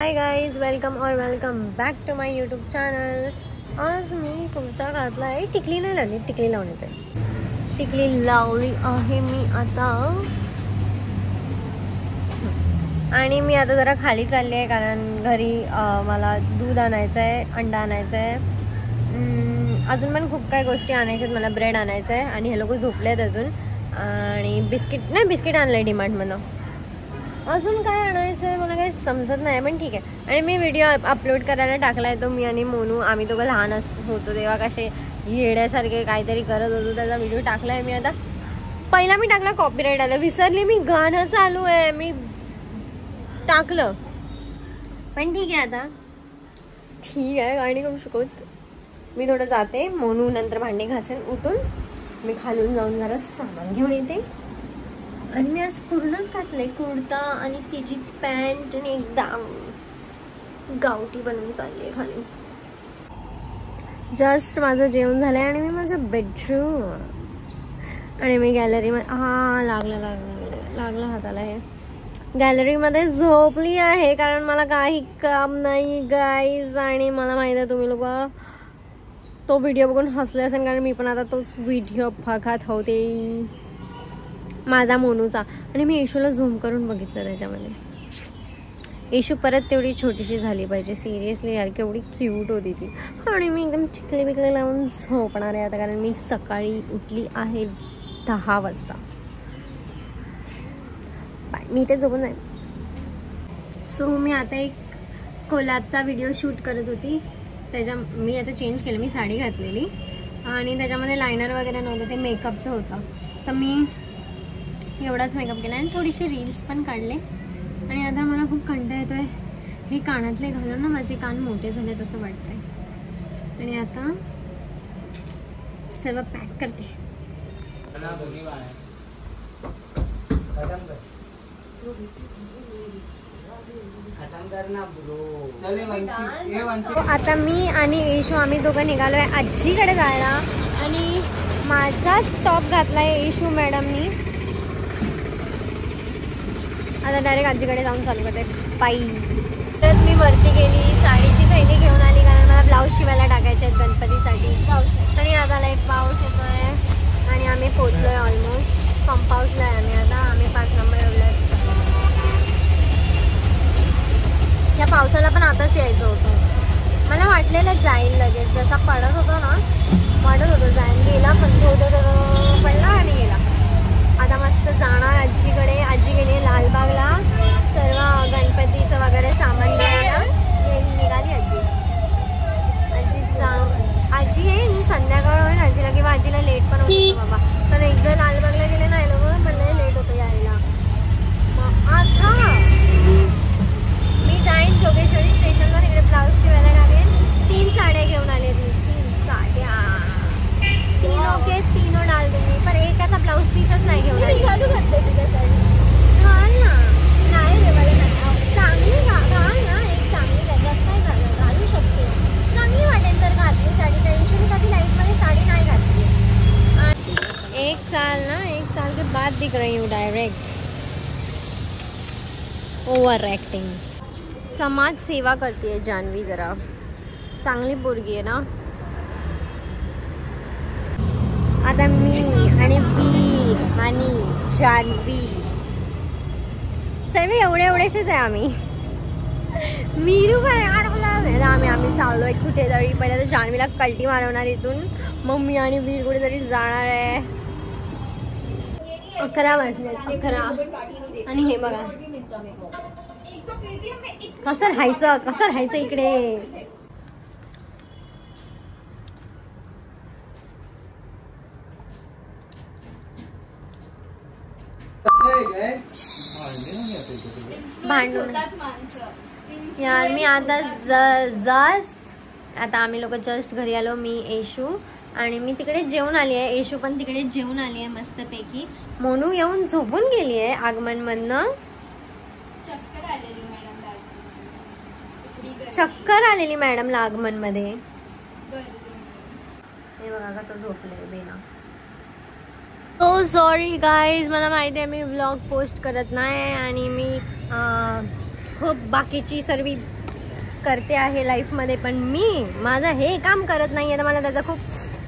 High guys, welcome back to my YouTube channel. आज मी कुर्ता घातला आहे. टिकली नाही लावली, टिकली लावून येते. टिकली लावली आहे मी आता. आणि मी आता जरा खाली चालली आहे कारण घरी मला दूध आणायचं आहे, अंडा आणायचं आहे, अजून पण खूप काही गोष्टी आणायच्यात. मला ब्रेड आणायचं आहे आणि हे लोक झोपले आहेत अजून. आणि बिस्किट आणलं आहे डीमार्टमधनं. अजून काय आणायचं आहे मला काही समजत नाही, पण ठीक आहे. आणि मी व्हिडिओ अपलोड करायला टाकला आहे तो. मी आणि मोनू आम्ही दोघं लहान होतो तेव्हा कसे येड्यासारखे काहीतरी करत होतो, त्याचा व्हिडिओ टाकला आहे मी. आता पहिला मी टाकला, कॉपीराईट आलं, विसरली मी. गाणं चालू आहे, मी टाकलं, पण ठीक आहे. आता ठीक आहे, गाणी करू शकत. मी थोडं जाते, मोनू नंतर भांडी घासेल उठून. मी खालून जाऊन जरा सामान घेऊन येते. आणि मी आज पूर्णच घातलंय, कुर्ता आणि तिचीच पॅन्ट आणि एकदम गावठी बनवून चालली आहे खाली. जस्ट माझं जेवण झालंय आणि मी माझ्या बेडरूम आणि मी गॅलरीमध्ये लागलं हाताला. हे गॅलरीमध्ये झोपली आहे कारण मला काही काम नाही गाईज. आणि मला माहित आहे तुम्ही लोक तो व्हिडिओ बघून हसले असेल कारण मी पण आता तोच व्हिडिओ बघत होते माझा मोनूचा. आणि मी येशूला झूम करून बघितलं त्याच्यामध्ये. येशू परत तेवढी छोटीशी झाली पाहिजे. सिरियसली यार, केवढी क्यूट होती ती. आणि मी एकदम टिकली बिकले लावून झोपणार आहे आता कारण मी सकाळी उठली आहे 10 वाजता. मी ते झोपून जाईल. सो मी आता एक कोलॅबचा व्हिडिओ शूट करत होती. मी आता चेंज केलं, मी साडी घातलेली आणि त्याच्यामध्ये लायनर वगैरे नव्हतं, ते मेकअपचं होतं. तर मी एवढाच मेकअप केला आणि थोडीशी रील्स पण काढले. आणि आता मला खूप कंटाळा येतोय. हे कानातले घालून ना माझे कान मोठे झाले तसं वाटतंय. आणि आता सर्व पॅक करते. आता मी आणि येशू आम्ही दोघं निघालोय आजीकडे जायला. आणि माझाच टॉप घातलाय येशू मॅडमनी. आता डायरेक्ट आजीकडे जाऊन चालू करते पायी. परत मी वरती गेली, साडीची थैली घेऊन आली कारण मला ब्लाऊज शिवायला टाकायचे आहेत गणपतीसाठी. आणि आता एक पाऊस येतोय आणि आम्ही पोचलोय ऑलमोस्ट. पंप हाऊसला आहे आम्ही 5 नंबर एवढ्या. या पावसाला पण आताच यायचं होतं. मला वाटलेलं जाईल लगेच, जसा पडत होतो ना वाटत होतं जाईल, गेला पण पडला आणि गेला. आता मस्त जाणार आजीकडे. आजी गेली लालबागला सर्व गणपतीचं वगैरे सामान घ्यायला. निघाली आजी येईल संध्याकाळ होईल आजीला, किंवा आजीला लेट पण होतो बाबा. तर एकदा लालबागला गेले ना लोक पण लय लेट होतो यायला. मग आता मी जाईन जोगेश्वरी स्टेशनला, तिकडे ब्लाऊज शिवायला टाकेन. 3 साड्या घेऊन आले मी. 3 साड्या, तीनों के तीनों डाल दूंगी. पर एकाचा ब्लाऊज पीसच नाही घेऊन आली. घाल ना, नाही रे मला चांगली घाल ना. एक चांगली त्याच्यात काय झालं, घालू शकते. चांगली वाटेल तर घातली साडी. त्या येशूने कधी लाईफमध्ये साडी नाही घातली. 1 साल के बाद दिख रही हूँ डायरेक्ट. Over acting. समाज सेवा करते जानवी, जरा चांगली पोरगी आहे ना. आता मी आणि वीर आणि जानवी सर्व एवढेशेच आहे आम्ही. मीरू काय आम्ही चाललोय कुठेतरी. पहिल्या तर जानवीला कल्टी मारवणार इथून. मग मी आणि वीर कुठेतरी जाणार आहे. 11 वाजले, 11. आणि हे बघा कसं राहायचं इकडे. भांडून यार. मी आता आता आम्ही लोक जस्ट घरी आलो. मी येशू आणि मी तिकडे जेवून आली आहे. येशू पण तिकडे जेवून आली आहे मस्तपैकी. मोनू येऊन झोपून गेली आहे आगमन मधनं. चक्कर आलेली मॅडमला आगमन मध्ये. हे बघा कसं झोपलंय बेना. सो सॉरी गाईज, मला माहिती आहे मी व्लॉग पोस्ट करत नाही आणि मी खूप बाकीची सर्व करते आहे लाईफमध्ये, पण मी माझं हे काम करत नाही आहे. तर मला त्याचं खूप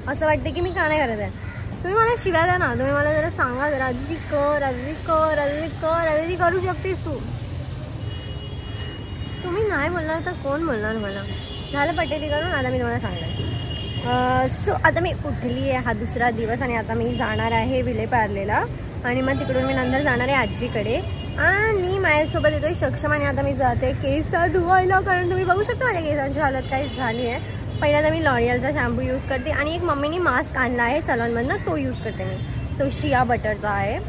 असं वाटतं की मी का नाही करत आहे. तुम्ही मला शिव्या द्या ना, तुम्ही मला जरा सांगा जरा, अदिती कर, अदिती कर, अदिती कर, अदिती करू शकतेस तू. तुम्ही नाही बोलणार तर कोण बोलणार मला. झालं पटेली करून. आता मी तुम्हाला सांगणार. सो आता मी उठली आहे, हा दुसरा दिवस, आणि आता मी जाणार आहे विलेपार्लेला, आणि मग तिकडून मी नंतर जाणार आहे आजीकडे, आणि माझ्यासोबत येतोय सक्षम. आणि आता मी जाते केस धुवायला, कारण तुम्ही बघू शकता माझ्या केसांची हालत काय झाली आहे. पहिल्यांदा मी लॉरियलचा शॅम्पू यूज करते, आणि एक मम्मीने मास्क आणला आहे सलॉनमधनं, तो यूज करते मी. तो शिया बटरचा आहे.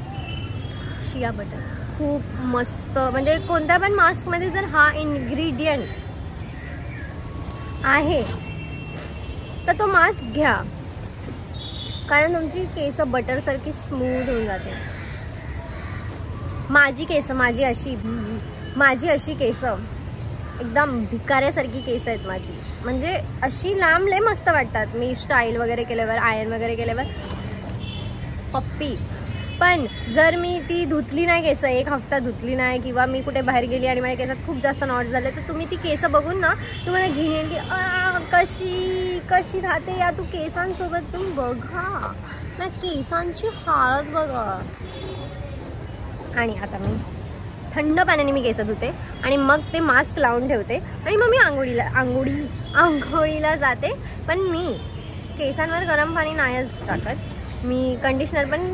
शिया बटर खूप मस्त, म्हणजे कोणत्या पण मास्कमध्ये जर हा इन्ग्रेडियंट आहे तर तो मास्क घ्या, कारण तुमची केस बटरसारखी स्मूथ होऊन जाते. माझी केस, माझी अशी केस एकदम भिकाऱ्यासारखी केस आहेत माझी, म्हणजे अशी लांब लय मस्त वाटतात. मी स्टाईल वगैरे केल्यावर, आयर्न वगैरे केल्यावर पप्पी. पण जर मी ती धुतली नाही केस, एक हफ्ता धुतली नाही, किंवा मी कुठे बाहेर गेली आणि माझ्या केसात खूप जास्त नॉट झाले, तर तुम्ही ती केस बघून ना तुम्हाला घेऊन येईल की कशी राहते या तू केसांसोबत. तुम्ही बघा ना केसांची हालत बघा. आणि आता मी थंड पाण्याने मी केस धुते, आणि मग ते मास्क लावून ठेवते, आणि मग मी आंघोळीला जाते. पण मी केसांवर गरम पाणी नाहीच टाकत. मी कंडिशनर पण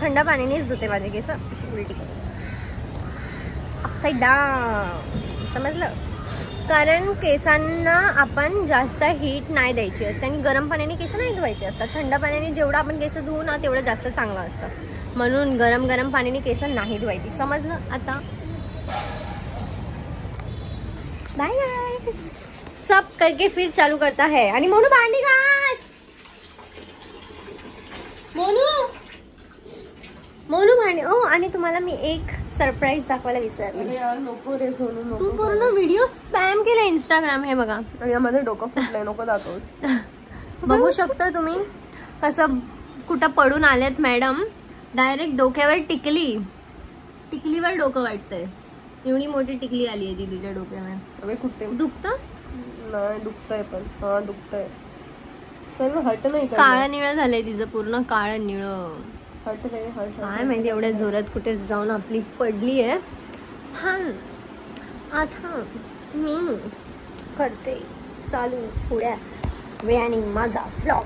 थंड पाण्यानेच धुते माझे केस, अशी उलटी करून अपसाईड डाऊन, समजलं. कारण केसांना आपण जास्त हीट नाही द्यायची असते, आणि गरम पाण्याने केस नाही धुवायचे असतात. थंड पाण्याने जेवढं आपण केस धुवू ना तेवढं जास्त चांगलं असतं, म्हणून गरम पाण्याने केस नाही धुवायची, समजलं. आता बाय बाय. सब करके फिर चालू करता है. आणि मोनू भांडी घास, मोनू भांडी. ओ, आणि तुम्हाला मी एक सरप्राईज दाखवायला विसरले. नको रे सोनू, तू पूर्ण व्हिडिओ स्पॅम केला इंस्टाग्राम. हे बघा, यामध्ये डोकं फुटलंय, नको दाखवस. बघू शकता तुम्ही कसं कुठं पडून आलेत मॅडम. डायरेक्ट डोक्यावर टिकलीवर डोकं वाटतंय. एवढी मोठी टिकली आली आहे ती तुझ्या डोक्यावर. अबे कुठे दुखतं? नाही दुखतंय, पण हा दुखतंय. हट नाही, काळं निळं झालंय तिचं पूर्ण, काळं निळं. हट रे, हट. काय माहिती एवढ्या जोरात कुठे जाऊन आपली पडली आहे. आता मी करते चालू थोड्या वेळाने माझा व्लॉग.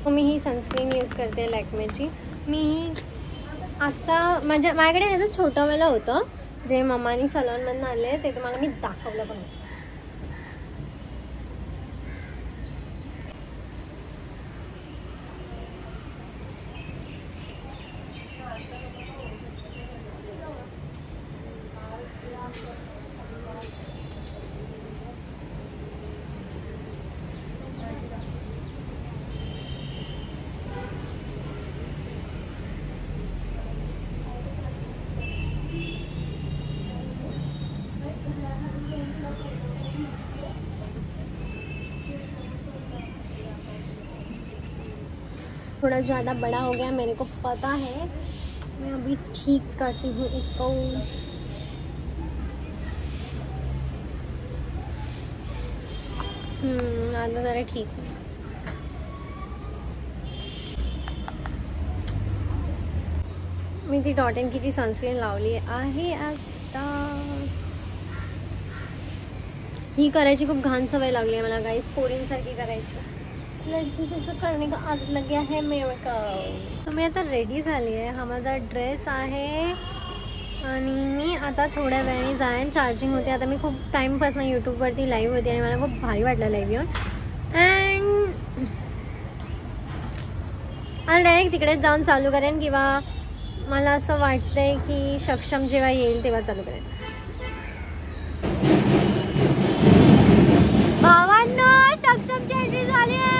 मी ही सनस्क्रीन यूज करते लॅक्मेची. मी आता माझ्याकडे ह्याचं छोटंवालं होतं जे मम्मानी सलॉनमधून आले, ते तुम्हाला मी दाखवलं पण. थोड़ा ज़्यादा बड़ा हो गया, मेरे को पता है. मैं अभी ठीक करती हूँ इसको. आता जरा ठीक. मी ती डॉट एंड कीची सनस्क्रीन लावली आहे. आता ही करायची खूप घाण सवय लागली आहे मला गाईस, पोरींसारखी करायची. लड़की जैसा करने का आदत लग गया है मेरे को. तो मी आता रेडी झाली आहे. हा माझा ड्रेस आहे, आणि मी आता थोड्या वेळाने जाईन. चार्जिंग होते. आता मी खूप टाईमपासून यूट्यूबवरती लाईव्ह होती, आणि मला खूप भारी वाटलं लाईव्ह येऊन. अँड आता डायरेक्ट तिकडेच जाऊन चालू करेन, किंवा मला असं वाटतंय की सक्षम जेव्हा येईल तेव्हा चालू करेन. भावांनो, सक्षमची एंट्री झाली आहे.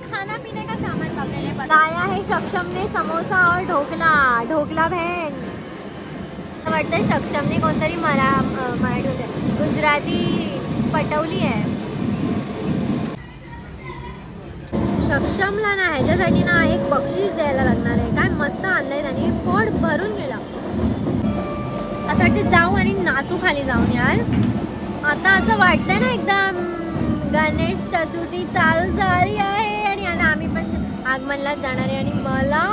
खाना पीने का सामान पकड़ने लाया है सक्षमने समोसा और ढोकला बहन. वाटतं सक्षमने कोणतरी मराठी होते गुजराती पटवली आहे. सक्षमला ना ह्याच्यासाठी ना एक बक्षीस द्यायला लागणार आहे. काय मस्त आणलंय त्याने, पोट भरून गेला. असं वाटतं जाऊ आणि नाचू खाली जाऊन यार. आता असं वाटतंय ना एकदम गणेश चतुर्थी चालू झाली आहे आणि आता आम्ही पण आगमनलाच जाणार आहे. आणि मला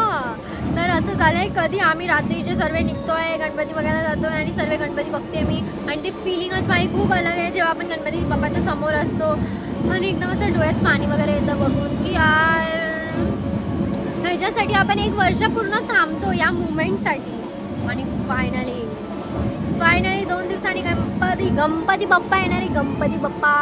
तर असं झालंय कधी आम्ही रात्रीचे सर्व निघतोय, गणपती बघायला जातोय आणि सर्व गणपती बघते मी. आणि ते फिलिंगच माझी खूप अलग आहे जेव्हा आपण गणपती बाप्पाच्या समोर असतो आणि एकदम असं डोळ्यात पाणी वगैरे येतं बघून की यार ह्याच्यासाठी आपण 1 वर्ष पूर्ण थांबतो या मुमेंटसाठी. आणि फायनली 2 दिवसांनी गणपती बाप्पा येणार आहे. गणपती बाप्पा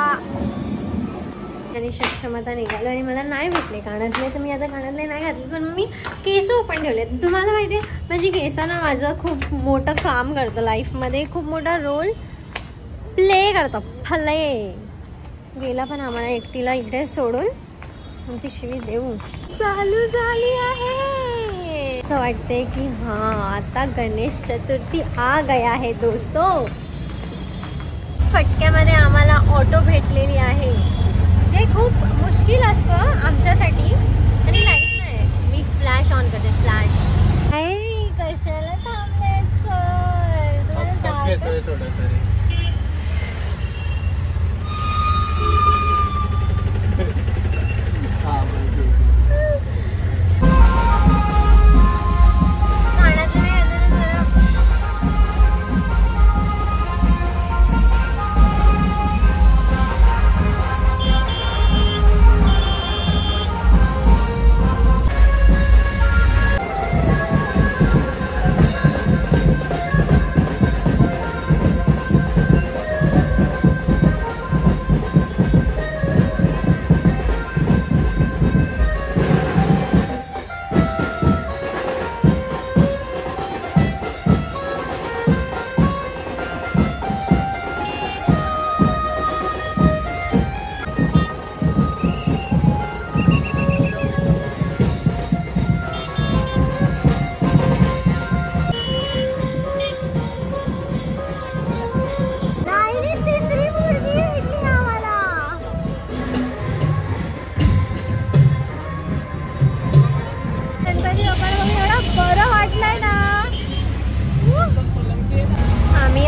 आणि सक्षमता निघालो आणि मला नाही भेटले कानातले, तर मी आता कानातले नाही घातले, पण मी केस ओपन ठेवले. तुम्हाला माहिती आहे माझी केसांना माझं खूप मोठं काम करतं लाईफमध्ये, खूप मोठा रोल प्ले करतं. गेला पण आम्हाला एकटीला इकडे सोडून, मग ती शिवी देऊ चालू झाली आहे. असं वाटते की हां आता गणेश चतुर्थी आ गया है दोस्तो. फटक्यामध्ये आम्हाला ऑटो भेटलेली आहे, जे खूप मुश्किल असतं आमच्यासाठी. आणि लाईट नाही, मी फ्लॅश ऑन करते. फ्लॅश कशाला थांबले सर?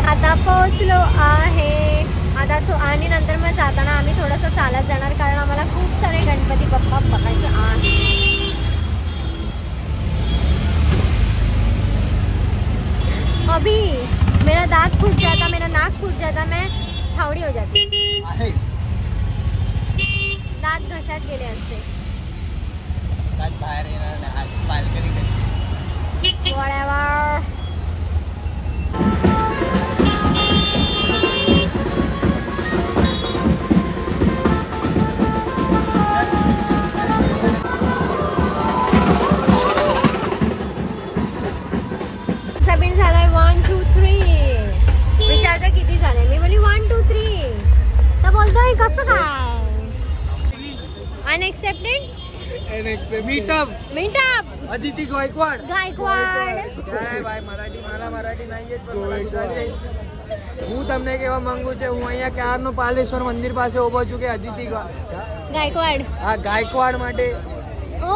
आता पोहोचलो आहे. आता तो आणि नंतर मग जाताना आम्ही थोडंसं चालत जाणार, कारण आम्हाला खूप सारे गणपती बाप्पा बघायचे आहे. अभी मेरा दांत फूट जाता, मेरा नाक फूट जाता, मैं फावड़ी हो जाती. दांत घशात गेले असते. Whatever. बिल झालाय 1 2 3. विचारता किती झाले, मी बोली 1 2 3. तर बोलतोय कसं काय अनएक्सेप्टेड. मीटअप अदिती गायकवाड. काय ભાઈ મરાઠી મારા મરાઠી નહીં જ પણ મને ગુજરાતી. હું તમને કેવા માંગુ છું, હું અહીંયા ક્યારનો પાલેશ્વર મંદિર પાસે ઉભો છું કે અદિતિ गायकवाड. હા ગાયકવાડ માટે. ओ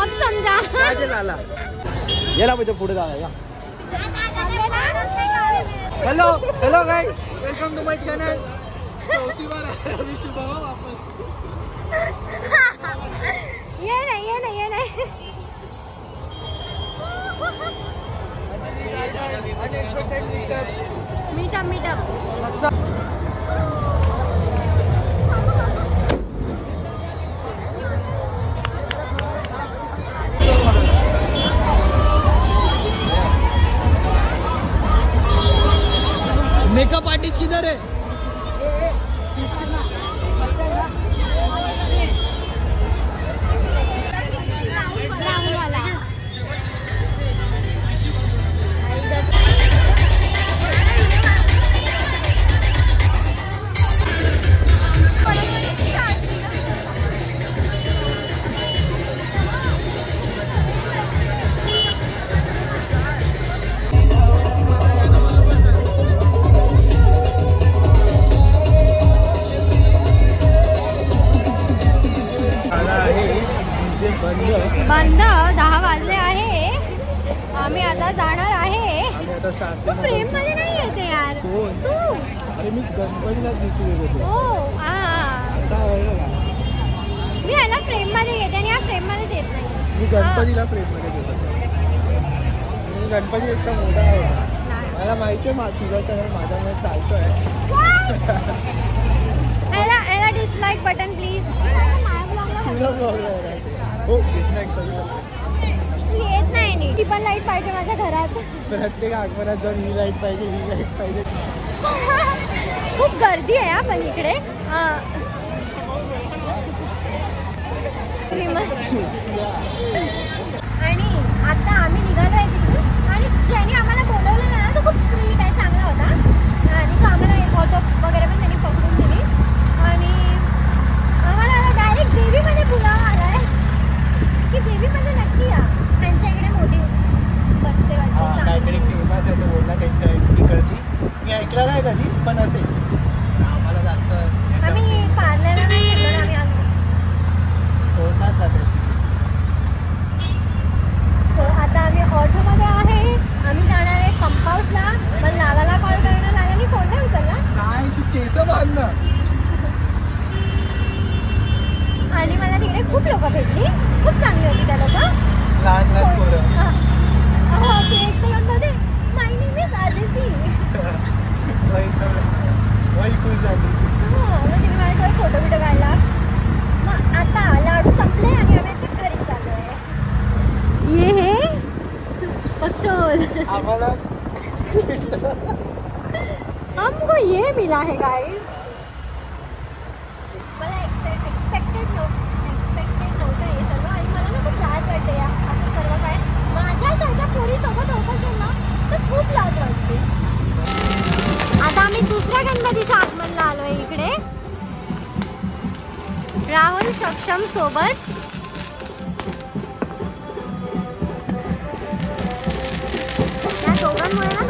अब समजा. राजे लाला याला म्हणजे पुढे जाणार या. Hello guys, welcome to my channel. चौथी बार विश बाबा वापस. ये नहीं मीटअप. मेकअप आर्टिस्ट किधर है? बंद 10 वाजले आहे. आम्ही आता जाणार आहे. तू प्रेम मध्ये नाही येते यार. तू अरे मी गणपतीला दिसू येतो. हो मी ह्याला प्रेम मध्ये येते आणि हा प्रेम मध्ये येत नाही. मी गणपतीला प्रेम मध्ये देतो. मी गणपतीपेक्षा मोठा आहे. मला माहिती आहे तुझा चॅनल माझ्यामुळे चालतोय. ह्याला डिसलाईक बटन प्लीज. तुझा ब्लॉग हो डिसलाईक करू शकतो. येत नाही नी. ती पण लाईट पाहिजे माझ्या घरात. प्रत्येक आगमनात जाऊन ही लाईट पाहिजे ही लाईट पाहिजे. खूप गर्दी आहे पण इकडे. आणि आता आम्ही निघालो आहे तिकडून आणि ज्याने आम्हाला बोलवलेलं ना तो खूप स्वीट आहे, चांगला होता आणि तो आम्हाला ऑटो वगैरे पण त्यांनी पकडून दिली आणि आम्हाला डायरेक्ट देवीमध्ये बोलावं आला आहे की देवीमध्ये नक्की या. त्यांच्या इकडे मोठी बसते वाटते. काहीतरी फेमस आहे तो बोलला त्यांच्या इकडची. मी ऐकला नाही कधी पण असेल. आम्हाला जास्त आम्ही पार्लरला नाही गेलो ना, आम्ही कोर्टात जातो. सो आता आम्ही ऑटोमध्ये आहे. आम्ही जाणार आहे पंप हाऊसला. पण लालाला कॉल करणं, लालाने फोन नाही उचलला. काय तू केस बांध ना. आणि मला तिकडे खूप लोक भेटली. खूप चांगली होती त्या लोक. लहान लहान पोरं. हो ते एक ते येऊन बोलते माय नेम इज आदिती. वही खुश झाली. मग तिने माझ्यासोबत फोटो बिटो काढला. मग आता लाडू संपले आणि आम्ही आता घरी चाललो आहे. ये हे पचोल आम्हाला हमको ये मिला है गाइस. मला एक्सपेक्टेड नव्हतं हे सर्व आणि मला ना खूप लाज वाटते या असं सर्व काय माझ्यासारख्या पोरीसोबत होत असेल ना तर खूप लाज वाटते. आता आम्ही दुसऱ्या गणपतीच्या आगमनला आलोय इकडे राहुल सक्षम सोबत. या दोघांमुळे ना